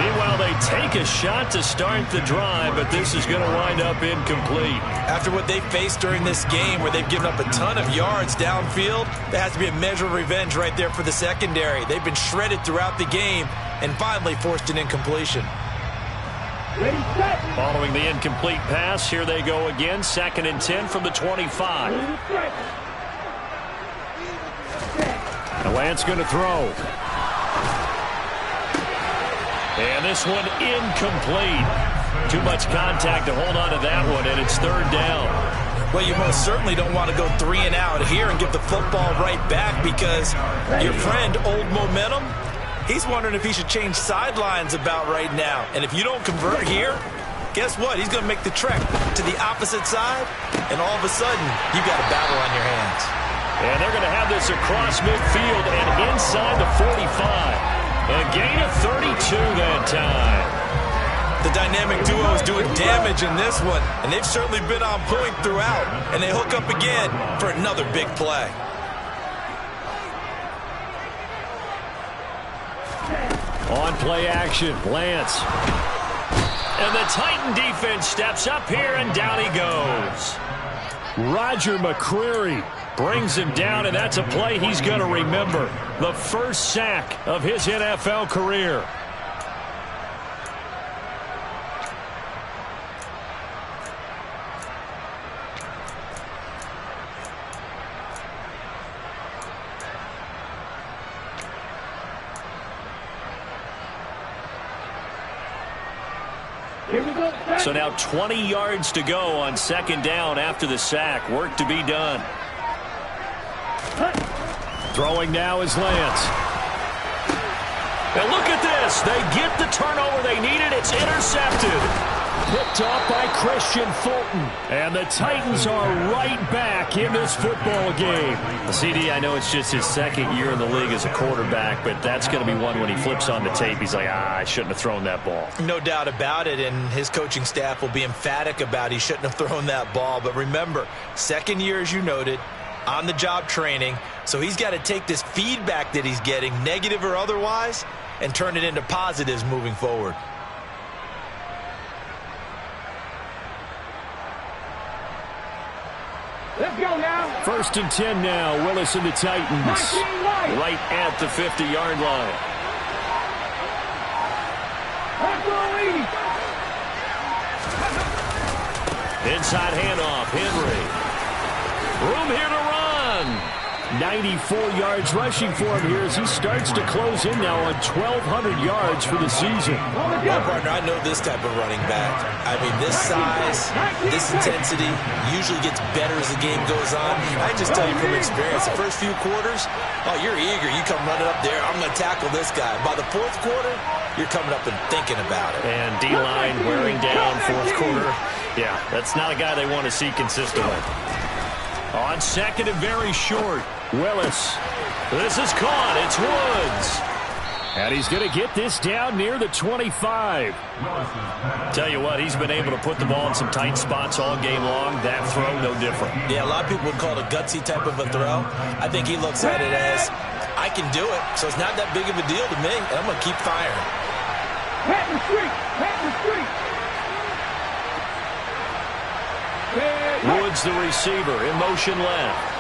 Meanwhile, they take a shot to start the drive, but this is going to wind up incomplete. After what they faced during this game where they've given up a ton of yards downfield, there has to be a measure of revenge right there for the secondary. They've been shredded throughout the game and finally forced an incompletion. Following the incomplete pass, here they go again. 2nd and 10 from the 25. The Lance going to throw. And this one incomplete. Too much contact to hold on to that one, and it's 3rd down. Well, you most certainly don't want to go 3 and out here and give the football right back because your friend, Old Momentum, he's wondering if he should change sidelines about right now. And if you don't convert here, guess what? He's going to make the trek to the opposite side, and all of a sudden, you've got a battle on your hands. And they're going to have this across midfield and inside the 45. A gain of 32 that time. The dynamic duo is doing damage in this one, and they've certainly been on point throughout. And they hook up again for another big play. On play action, Lance. And the Titan defense steps up here, and down he goes. Roger McCreary brings him down, and that's a play he's going to remember. The first sack of his NFL career. So now 20 yards to go on 2nd down after the sack. Work to be done. Throwing now is Lance. And look at this. They get the turnover they needed. It's intercepted. Picked off by Christian Fulton. And the Titans are right back in this football game. CD, I know it's just his 2nd year in the league as a quarterback, but that's going to be one when he flips on the tape. He's like, I shouldn't have thrown that ball. No doubt about it, and his coaching staff will be emphatic about he shouldn't have thrown that ball. But remember, 2nd year, as you noted, on-the-job training, so he's got to take this feedback that he's getting, negative or otherwise, and turn it into positives moving forward. Let's go now. 1st and 10 now. Willis and the Titans. Right at the 50-yard line. Inside handoff, Henry. Room here to run. 94 yards rushing for him here as he starts to close in now on 1,200 yards for the season. Well, partner, I know this type of running back. I mean, this size, this intensity usually gets better as the game goes on. I just tell you from experience, the first few quarters, oh, you're eager. You come running up there, I'm going to tackle this guy. By the 4th quarter, you're coming up and thinking about it. And D-line wearing down 4th quarter. Yeah, that's not a guy they want to see consistently. On 2nd and very short, Willis. This is caught. It's Woods. And he's going to get this down near the 25. Tell you what, he's been able to put the ball in some tight spots all game long. That throw, no different. Yeah, a lot of people would call it a gutsy type of a throw. I think he looks at it as, I can do it, so it's not that big of a deal to me, and I'm going to keep firing. Pat the street. Pat the street. Woods, the receiver, in motion left.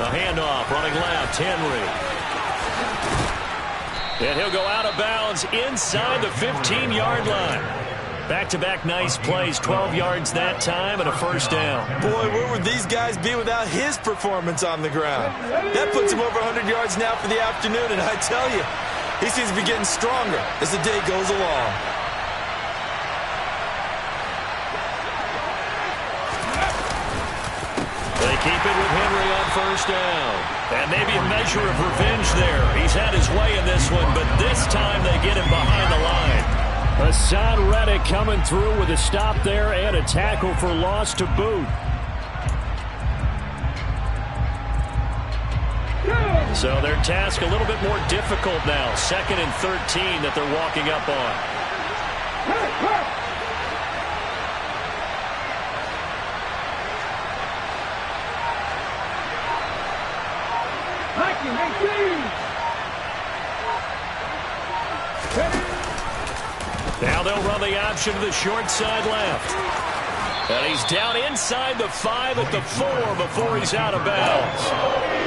A handoff, running left, Henry. And he'll go out of bounds inside the 15-yard line. Back-to-back nice plays, 12 yards that time and a 1st down. Boy, where would these guys be without his performance on the ground? That puts him over 100 yards now for the afternoon, and I tell you, he seems to be getting stronger as the day goes along. They keep it with Henry on 1st down. And maybe a measure of revenge there. He's had his way in this one, but this time they get him behind the line. Hassan Reddick coming through with a stop there and a tackle for loss to boot. So their task a little bit more difficult now. 2nd and 13 that they're walking up on. Now they'll run the option to the short side left. And he's down inside the 5 at the 4 before he's out of bounds.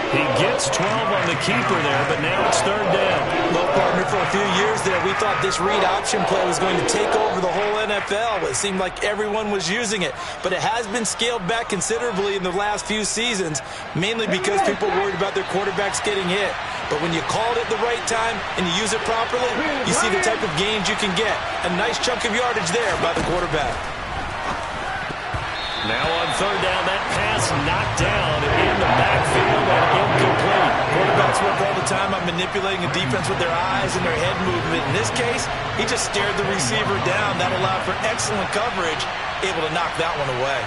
He gets 12 on the keeper there, but now it's 3rd down. Well, partner, for a few years there, we thought this read option play was going to take over the whole NFL. It seemed like everyone was using it. But it has been scaled back considerably in the last few seasons, mainly because people worried about their quarterbacks getting hit. But when you call it at the right time and you use it properly, you see the type of gains you can get. A nice chunk of yardage there by the quarterback. Now on 3rd down, that pass knocked down in the backfield and incomplete. Quarterbacks work all the time on manipulating a defense with their eyes and their head movement. In this case, he just stared the receiver down. That allowed for excellent coverage, able to knock that one away.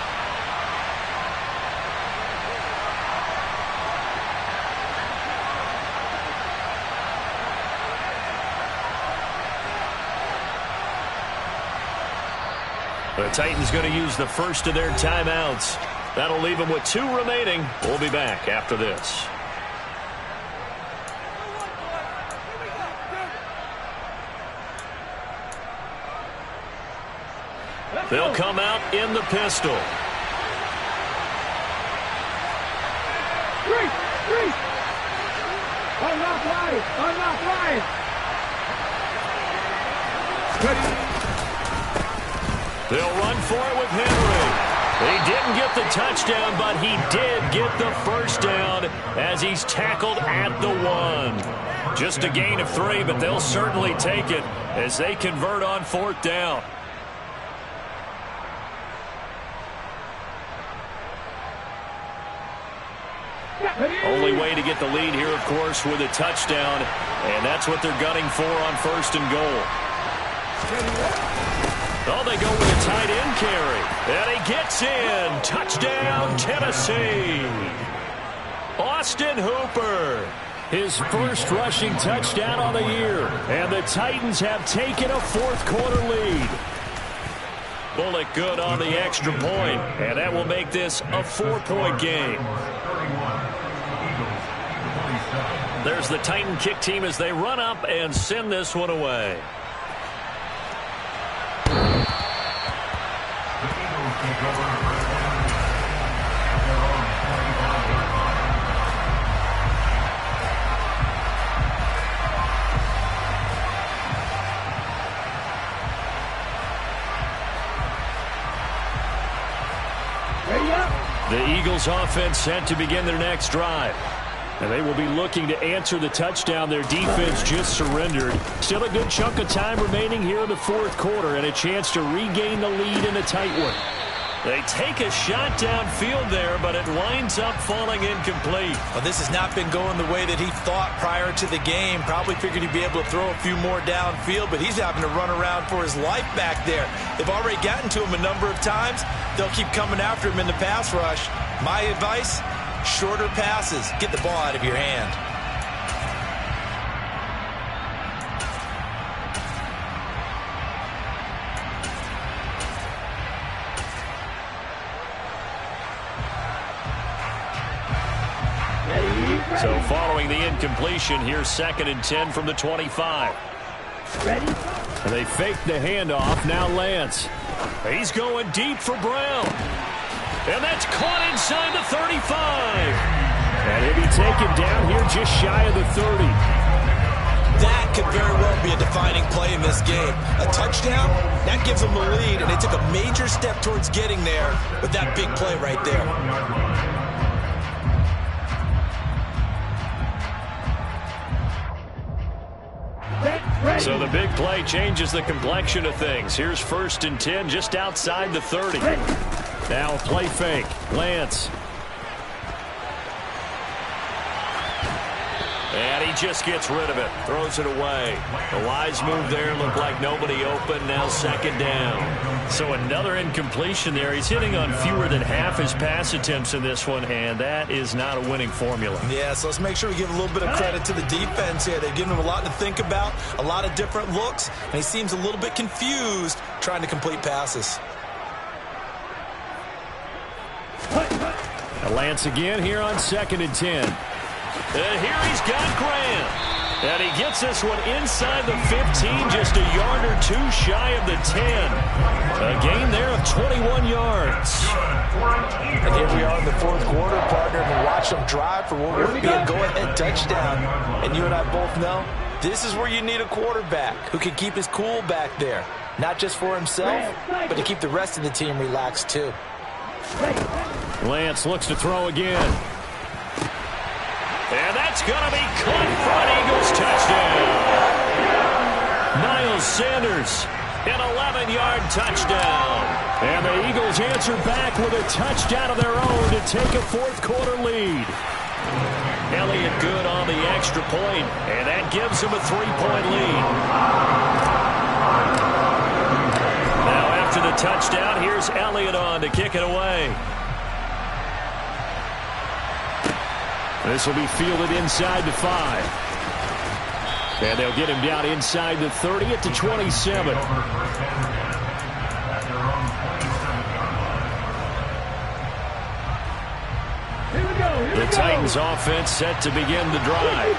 The Titans going to use the first of their timeouts. That'll leave them with 2 remaining. We'll be back after this. They'll come out in the pistol. Unlock line. They'll run for it with Henry. He didn't get the touchdown, but he did get the 1st down as he's tackled at the 1. Just a gain of 3, but they'll certainly take it as they convert on 4th down. Only way to get the lead here, of course, with a touchdown, and that's what they're gunning for on 1st and goal. Oh, they go with a tight end carry. And he gets in. Touchdown, Tennessee. Austin Hooper. His first rushing touchdown on the year. And the Titans have taken a 4th quarter lead. Bullock good on the extra point, and that will make this a 4-point game. There's the Titan kick team as they run up and send this one away. The Eagles offense set to begin their next drive. And they will be looking to answer the touchdown their defense just surrendered. Still a good chunk of time remaining here in the fourth quarter and a chance to regain the lead in a tight one. They take a shot downfield there, but it winds up falling incomplete. Well, this has not been going the way that he thought prior to the game. Probably figured he'd be able to throw a few more downfield, but he's having to run around for his life back there. They've already gotten to him a number of times. They'll keep coming after him in the pass rush. My advice, shorter passes. Get the ball out of your hand. So following the incompletion, here's 2nd and 10 from the 25. Ready? They fake the handoff. Now Lance. He's going deep for Brown. And that's caught inside the 35. And he'll be taken down here just shy of the 30. That could very well be a defining play in this game. A touchdown, that gives them the lead, and they took a major step towards getting there with that big play right there. So the big play changes the complexion of things. Here's 1st and 10 just outside the 30. Now a play fake. Lance. And he just gets rid of it. Throws it away. A wise move there. Looked like nobody open. Now 2nd down. So another incompletion there. He's hitting on fewer than half his pass attempts in this one, and that is not a winning formula. Yeah, so let's make sure we give a little bit of credit to the defense here. They've given him a lot to think about, a lot of different looks, and he seems a little bit confused trying to complete passes. Lance again here on 2nd and 10. And here he's got Graham. And he gets this one inside the 15, just a yard or two shy of the 10. A gain there of 21 yards. And here we are in the fourth quarter, partner, and we watch them drive for what would be a go-ahead touchdown. And you and I both know this is where you need a quarterback who can keep his cool back there. Not just for himself, but to keep the rest of the team relaxed too. Lance looks to throw again. And that's going to be caught for an Eagles touchdown. Miles Sanders, an 11-yard touchdown. And the Eagles answer back with a touchdown of their own to take a fourth quarter lead. Elliott good on the extra point, and that gives him a 3-point lead. Now after the touchdown, here's Elliott on to kick it away. This will be fielded inside the 5. And they'll get him down inside the 30 at the 27. The Titans offense set to begin the drive.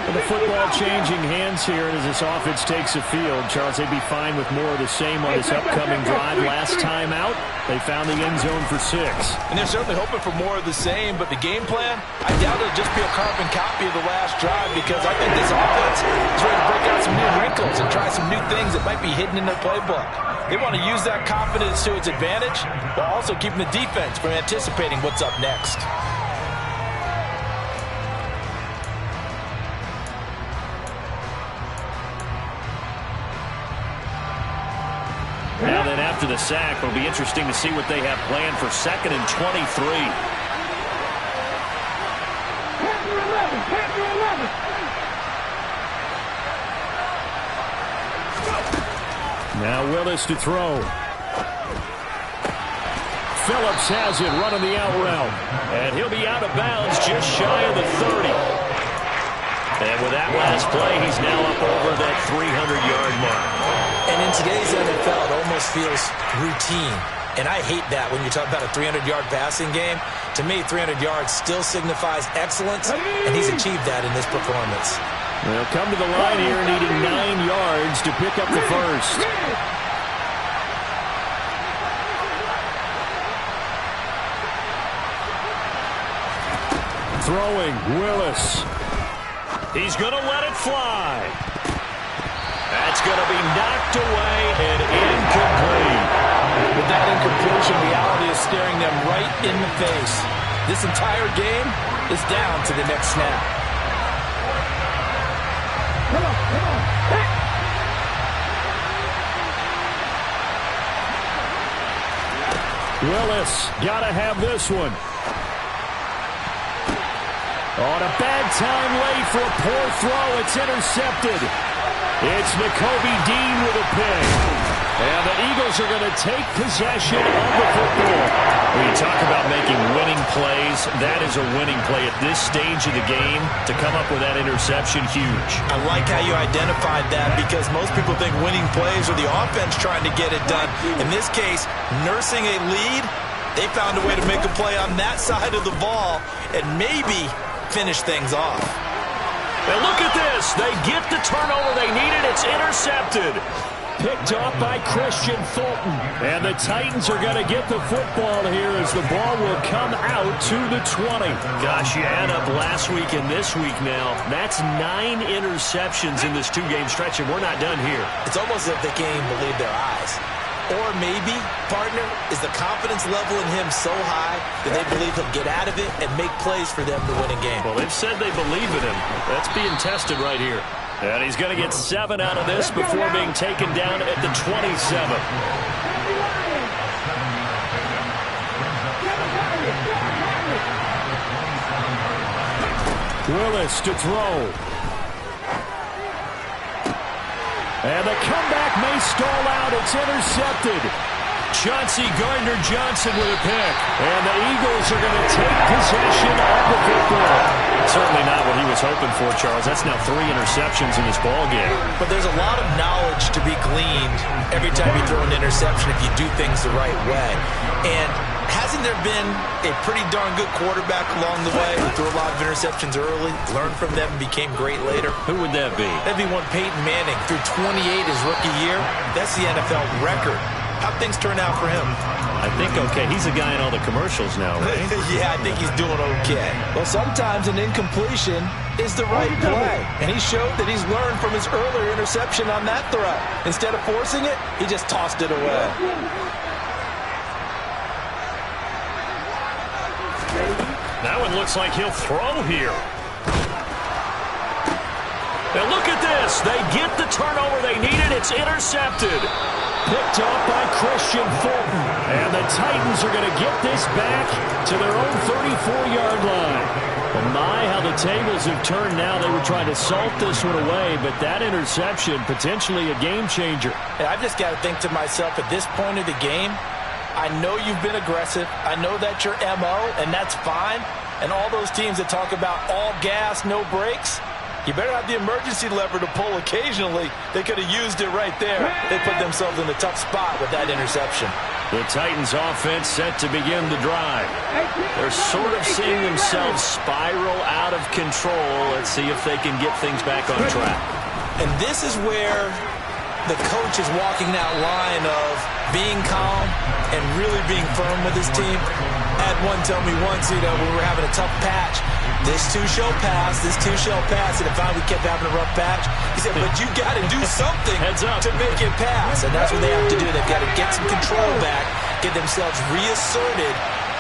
And the football changing hands here as this offense takes the field. Charles, they'd be fine with more of the same on this upcoming drive. Last time out, they found the end zone for 6. And they're certainly hoping for more of the same, but the game plan, I doubt it'll just be a carbon copy of the last drive, because I think this offense is ready to break out some new wrinkles and try some new things that might be hidden in their playbook. They want to use that confidence to its advantage, while also keeping the defense from anticipating what's up next. Now then, after the sack, it'll be interesting to see what they have planned for 2nd and 23. Now Willis to throw. Phillips has it running the out route. And he'll be out of bounds just shy of the 30. And with that last play, he's now up over that 300-yard mark. And in today's NFL, it almost feels routine. And I hate that when you talk about a 300-yard passing game. To me, 300 yards still signifies excellence, and he's achieved that in this performance. They'll come to the line here needing 9 yards to pick up the first. Throwing, Willis. He's going to let it fly. That's going to be knocked away and incomplete. With that incompletion, reality is staring them right in the face. This entire game is down to the next snap. Come on, come on. Hey. Willis, gotta have this one. On a bad time late for a poor throw, it's intercepted. It's Nakobe Dean with a pick. And the Eagles are going to take possession of the football. When you talk about making winning plays, that is a winning play at this stage of the game. To come up with that interception, huge. I like how you identified that because most people think winning plays are the offense trying to get it done. In this case, nursing a lead, they found a way to make a play on that side of the ball and maybe finish things off. And look at this. They get the turnover they needed. It's intercepted. Picked off by Christian Fulton. And the Titans are going to get the football here as the ball will come out to the 20. Gosh, you add up last week and this week now. That's 9 interceptions in this 2-game stretch, and we're not done here. It's almost as if they can't even believe their eyes. Or maybe, partner, is the confidence level in him so high that they believe he'll get out of it and make plays for them to win a game. Well, they've said they believe in him. That's being tested right here. And he's going to get 7 out of this before being taken down at the 27. Willis to throw. And the comeback may stall out. It's intercepted. Chauncey Gardner-Johnson with a pick. And the Eagles are going to take possession of the football. Certainly not what he was hoping for, Charles. That's now 3 interceptions in this ball game. But there's a lot of knowledge to be gleaned every time you throw an interception if you do things the right way. And hasn't there been a pretty darn good quarterback along the way who threw a lot of interceptions early, learned from them, and became great later? Who would that be? That'd be one Peyton Manning. Threw 28 his rookie year. That's the NFL record. How'd things turn out for him? I think okay. He's a guy in all the commercials now, right? Yeah, I think he's doing okay. Well, sometimes an incompletion is the right play. And he showed that he's learned from his earlier interception on that throw. Instead of forcing it, he just tossed it away. That one looks like he'll throw here. Now look at this. They get the turnover they needed. It's intercepted. Picked off by Christian Fulton. And the Titans are going to get this back to their own 34-yard line. And my, how the tables have turned now. They were trying to salt this one away, but that interception, potentially a game changer. And I've just got to think to myself, at this point of the game, I know you've been aggressive. I know that's your MO, and that's fine. And all those teams that talk about all gas, no brakes, you better have the emergency lever to pull occasionally. They could have used it right there. They put themselves in a tough spot with that interception. The Titans offense set to begin the drive. They're sort of seeing themselves spiral out of control. Let's see if they can get things back on track. And this is where the coach is walking that line of being calm and really being firm with his team. I had one tell me once, when we were having a tough patch, this too shall pass, this too shall pass. And if we kept having a rough patch, he said, but you got to do something to make it pass. And that's what they have to do. They've got to get some control back, get themselves reasserted,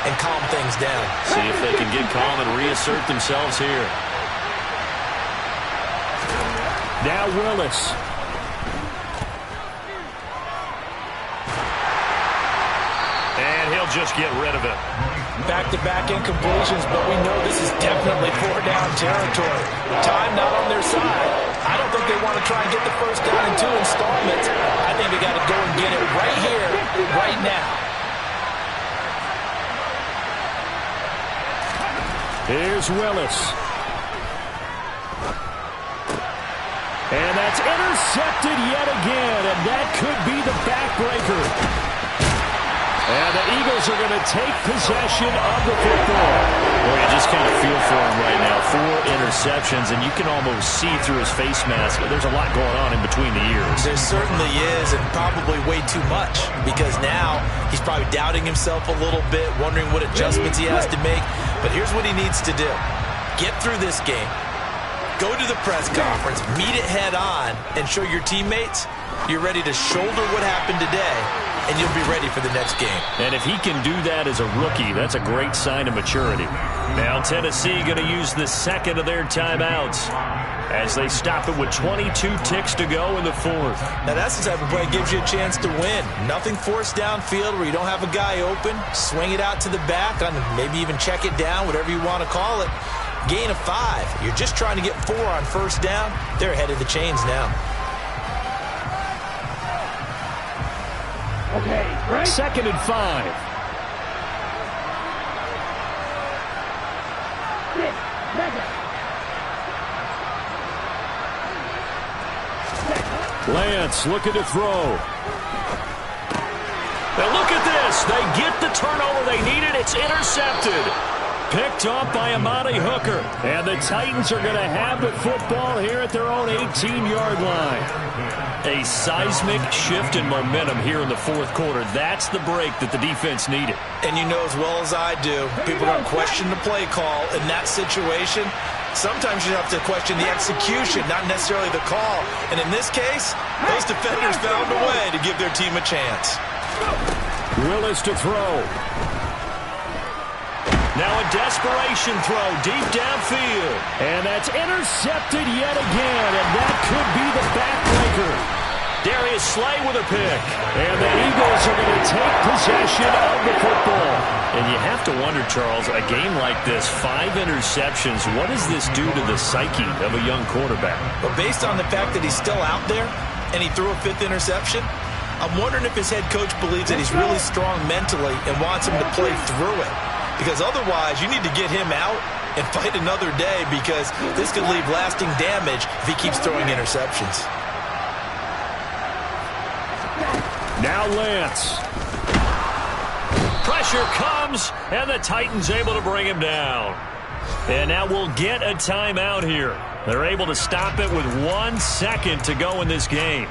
and calm things down. See if they can get calm and reassert themselves here. Now Willis. And he'll just get rid of it. Back-to-back incompletions, but we know this is definitely 4-down territory. Time not on their side. I don't think they want to try and get the first down in 2 installments. I think they got to go and get it right here, right now. Here's Willis. And that's intercepted yet again, and that could be the backbreaker. And the Eagles are going to take possession of the football. Boy, you just kind of feel for him right now. 4 interceptions, and you can almost see through his face mask. There's a lot going on in between the ears. There certainly is, and probably way too much, because now he's probably doubting himself a little bit, wondering what adjustments he has to make. But here's what he needs to do. Get through this game. Go to the press conference, meet it head on, and show your teammates you're ready to shoulder what happened today, and you'll be ready for the next game. And if he can do that as a rookie, that's a great sign of maturity. Now Tennessee going to use the second of their timeouts as they stop it with 22 ticks to go in the 4th. Now that's the type of play that gives you a chance to win. Nothing forced downfield where you don't have a guy open. Swing it out to the back, on maybe even check it down, whatever you want to call it. Gain of 5. You're just trying to get 4 on first down. They're ahead of the chains now. Okay, right. 2nd and 5. Lance looking to throw. Now look at this. They get the turnover they needed. It's intercepted. Picked off by Amani Hooker. And the Titans are going to have the football here at their own 18-yard line. A seismic shift in momentum here in the 4th quarter. That's the break that the defense needed. And you know as well as I do, people are going to question the play call in that situation. Sometimes you have to question the execution, not necessarily the call. And in this case, those defenders found a way to give their team a chance. Willis to throw. Now a desperation throw deep downfield. And that's intercepted yet again, and that could be the backbreaker. Darius Slay with a pick. And the Eagles are going to take possession of the football. And you have to wonder, Charles, a game like this, 5 interceptions, what does this do to the psyche of a young quarterback? But based on the fact that he's still out there and he threw a 5th interception, I'm wondering if his head coach believes that he's really strong mentally and wants him to play through it. Because otherwise, you need to get him out and fight another day, because this could leave lasting damage if he keeps throwing interceptions. Now Lance. Pressure comes, and the Titans able to bring him down. And now we'll get a timeout here. They're able to stop it with 1 second to go in this game.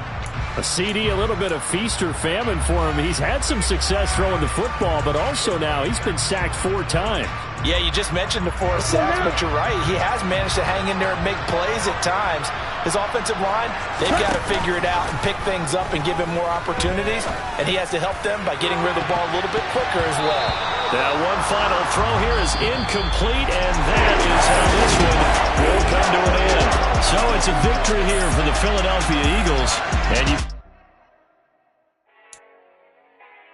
A CD, a little bit of feast or famine for him. He's had some success throwing the football, but also now he's been sacked 4 times. Yeah, you just mentioned the 4 sacks, but you're right. He has managed to hang in there and make plays at times. His offensive line, they've got to figure it out and pick things up and give him more opportunities, and he has to help them by getting rid of the ball a little bit quicker as well. Now one final throw here is incomplete, and that is how this one will come to an end. So it's a victory here for the Philadelphia Eagles, and you